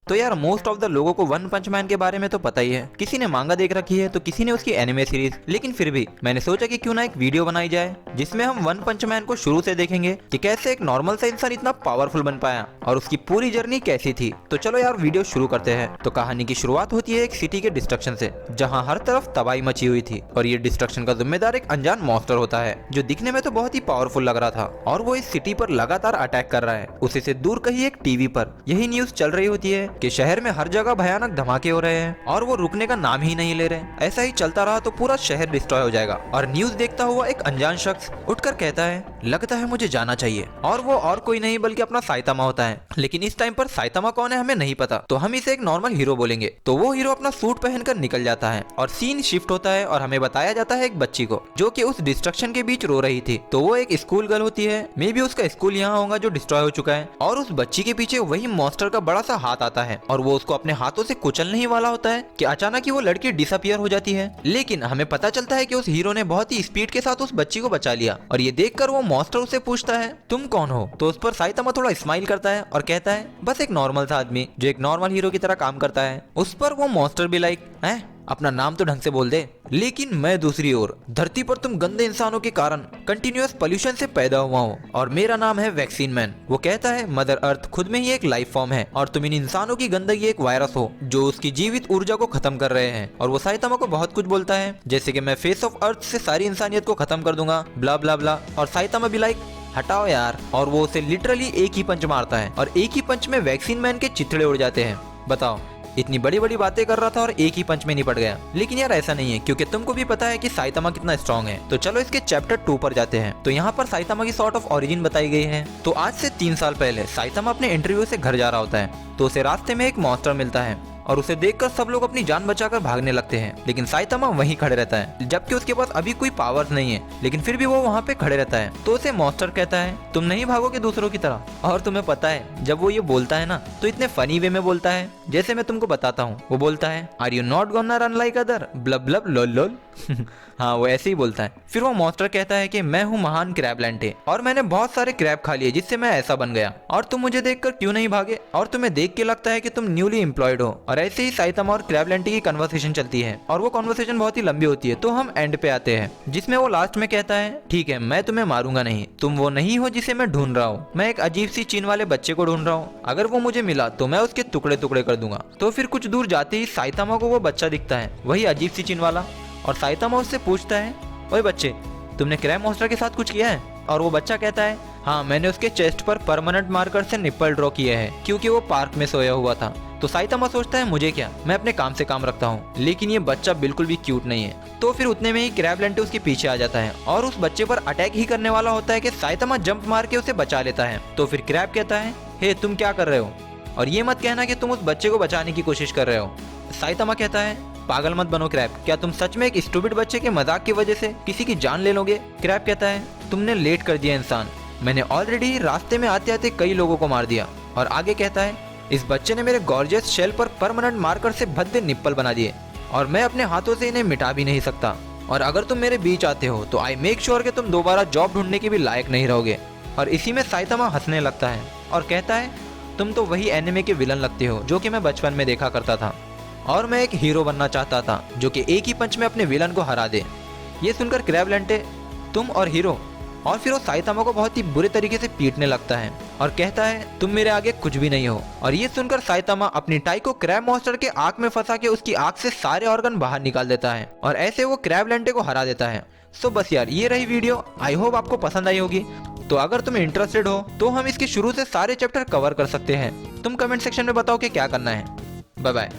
तो यार most of the लोगों को वन पंच मैन के बारे में तो पता ही है, किसी ने मांगा देख रखी है तो किसी ने उसकी एनिमे सीरीज, लेकिन फिर भी मैंने सोचा कि क्यों ना एक वीडियो बनाई जाए जिसमें हम वन पंच मैन को शुरू से देखेंगे कि कैसे एक नॉर्मल सा इंसान इतना पावरफुल बन पाया और उसकी पूरी जर्नी कैसी थी। तो चलो यार वीडियो शुरू करते हैं। तो कहानी की शुरुआत होती है एक सिटी के डिस्ट्रक्शन से, जहाँ हर तरफ तबाही मची हुई थी और ये डिस्ट्रक्शन का जिम्मेदार एक अनजान मॉन्स्टर होता है जो दिखने में तो बहुत ही पावरफुल लग रहा था और वो इस सिटी पर लगातार अटैक कर रहा है। उसी से दूर कहीं एक टीवी पर यही न्यूज चल रही होती है कि शहर में हर जगह भयानक धमाके हो रहे हैं और वो रुकने का नाम ही नहीं ले रहे। ऐसा ही चलता रहा तो पूरा शहर डिस्ट्रॉय हो जाएगा। और न्यूज देखता हुआ एक अनजान शख्स उठकर कहता है, लगता है मुझे जाना चाहिए। और वो और कोई नहीं बल्कि अपना साइतामा होता है। लेकिन इस टाइम पर साइतामा कौन है हमें नहीं पता, तो हम इसे एक नॉर्मल हीरो बोलेंगे। तो वो हीरो अपना सूट पहनकर निकल जाता है और सीन शिफ्ट होता है और हमें बताया जाता है एक बच्ची को जो कि उस डिस्ट्रक्शन के बीच रो रही थी। तो वो एक स्कूल गर्ल होती है, मे बी उसका स्कूल यहाँ होगा जो डिस्ट्रॉय हो चुका है और उस बच्ची के पीछे वही मॉन्स्टर का बड़ा सा हाथ आता है और वो उसको अपने हाथों से कुचलने ही वाला होता है कि अचानक ही वो लड़की डिसअपियर हो जाती है। लेकिन हमें पता चलता है कि उस हीरो ने बहुत ही स्पीड के साथ उस बच्ची को बचा लिया और ये देखकर वो मॉन्स्टर उससे पूछता है, तुम कौन हो? तो उस पर साइतामा थोड़ा स्माइल करता है और कहता है, बस एक नॉर्मल सा आदमी जो एक नॉर्मल हीरो की तरह काम करता है। उस पर वो मॉन्स्टर भी लाइक, है अपना नाम तो ढंग से बोल दे। लेकिन मैं दूसरी ओर धरती पर तुम गंदे इंसानों के कारण कंटिन्यूअस पोल्यूशन से पैदा हुआ हूँ और मेरा नाम है वैक्सीन मैन। वो कहता है, मदर अर्थ खुद में ही एक लाइफ फॉर्म है और तुम इन इंसानों की गंदगी एक वायरस हो जो उसकी जीवित ऊर्जा को खत्म कर रहे हैं। और वो साइतामा को बहुत कुछ बोलता है जैसे कि मैं फेस ऑफ अर्थ से सारी इंसानियत को खत्म कर दूंगा, ब्ला ब्ला ब्ला। और साइतामा भी लाइक, हटाओ यार। और वो उसे लिटरली एक ही पंच मारता है और एक ही पंच में वैक्सीन मैन के चिथड़े उड़ जाते हैं। बताओ, इतनी बड़ी बड़ी बातें कर रहा था और एक ही पंच में निपट गया। लेकिन यार ऐसा नहीं है, क्योंकि तुमको भी पता है कि साइतामा कितना स्ट्रॉन्ग है। तो चलो इसके चैप्टर 2 पर जाते हैं। तो यहाँ पर साइतामा की सॉर्ट ऑफ ओरिजिन बताई गई है। तो आज से 3 साल पहले साइतामा अपने इंटरव्यू से घर जा रहा होता है तो उसे रास्ते में एक मॉन्स्टर मिलता है और उसे देखकर सब लोग अपनी जान बचाकर भागने लगते हैं। लेकिन साइतामा वहीं खड़े रहता है, जबकि उसके पास अभी कोई पावर्स नहीं है, लेकिन फिर भी वो वहाँ पे खड़े रहता है। तो उसे मॉन्स्टर कहता है, तुम नहीं भागोगे दूसरों की तरह। और तुम्हें पता है जब वो ये बोलता है ना तो इतने फनी वे में बोलता है, जैसे मैं तुमको बताता हूँ। वो बोलता है, are you not gonna run like other, blub blub lol lol. हाँ, वो ऐसे ही बोलता है। फिर वो मॉन्स्टर कहता है कि मैं हूँ महान क्रैब लेंटे और मैंने बहुत सारे क्रैब खा लिए जिससे मैं ऐसा बन गया, और तुम मुझे देखकर क्यों नहीं भागे? और तुम्हें देख के लगता है कि तुम न्यूली एम्प्लॉयड हो। और ऐसे ही साइतामा और क्रैब लेंटे की कन्वर्सेशन चलती है और वो कन्वर्सेशन बहुत ही लंबी होती है। तो हम एंड पे आते हैं जिसमें वो लास्ट में कहता है, ठीक है मैं तुम्हें मारूंगा नहीं, तुम वो नहीं हो जिसे मैं ढूंढ रहा हूँ। मैं एक अजीब सी चीन वाले बच्चे को ढूंढ रहा हूँ, अगर वो मुझे मिला तो मैं उसके टुकड़े टुकड़े कर दूंगा। तो फिर कुछ दूर जाते ही साइतामा को वो बच्चा दिखता है, वही अजीब सी चीन वाला। और साइतामा उससे पूछता है, ओए बच्चे, तुमने क्रैब मॉन्स्टर के साथ कुछ किया है? और वो बच्चा कहता है, हाँ मैंने उसके चेस्ट पर परमानेंट मार्कर से निप्पल ड्रॉ किए हैं क्योंकि वो पार्क में सोया हुआ था। तो साइतामा सोचता है, मुझे क्या, मैं अपने काम से काम रखता हूँ। लेकिन ये बच्चा बिल्कुल भी क्यूट नहीं है। तो फिर उतने में ही क्रैब लेंटे उसके पीछे आ जाता है और उस बच्चे पर अटैक ही करने वाला होता है कि साइतामा जंप मार के उसे बचा लेता है। तो फिर क्रैब कहता है, हे तुम क्या कर रहे हो, और ये मत कहना कि तुम उस बच्चे को बचाने की कोशिश कर रहे हो। साइतामा कहता है, पागल मत बनो क्रैब, क्या तुम सच में एक स्टूपिड बच्चे के मजाक की वजह से किसी की जान ले लोगे? क्रैब कहता है, तुमने लेट कर दिया इंसान, मैंने ऑलरेडी रास्ते में आते आते कई लोगों को मार दिया। और आगे कहता है, इस बच्चे ने मेरे गॉर्जियस शेल पर परमानेंट मार्कर से भद्दे निप्पल बना दिए और मैं अपने हाथों से इन्हें मिटा भी नहीं सकता। और अगर तुम मेरे बीच आते हो तो आई मेक श्योर कि तुम दोबारा जॉब ढूंढने के भी लायक नहीं रहोगे। और इसी में साइतामा हंसने लगता है और कहता है, तुम तो वही एनिमे के विलन लगते हो जो कि मैं बचपन में देखा करता था और मैं एक हीरो बनना चाहता था जो कि एक ही पंच में अपने विलन को हरा दे। ये सुनकर क्रैब लेंटे, तुम और हीरो? और फिर वो साइतामा को बहुत ही बुरे तरीके से पीटने लगता है और कहता है, तुम मेरे आगे कुछ भी नहीं हो। और ये सुनकर साइतामा अपनी टाई को क्रैब मॉन्स्टर के आंख में फंसा के उसकी आंख से सारे ऑर्गन बाहर निकाल देता है और ऐसे वो क्रैब लेंटे को हरा देता है। सो बस यार, ये रही वीडियो। आई होप आपको पसंद आई होगी। तो अगर तुम इंटरेस्टेड हो तो हम इसके शुरू से सारे चैप्टर कवर कर सकते हैं। तुम कमेंट सेक्शन में बताओ कि क्या करना है। Bye bye.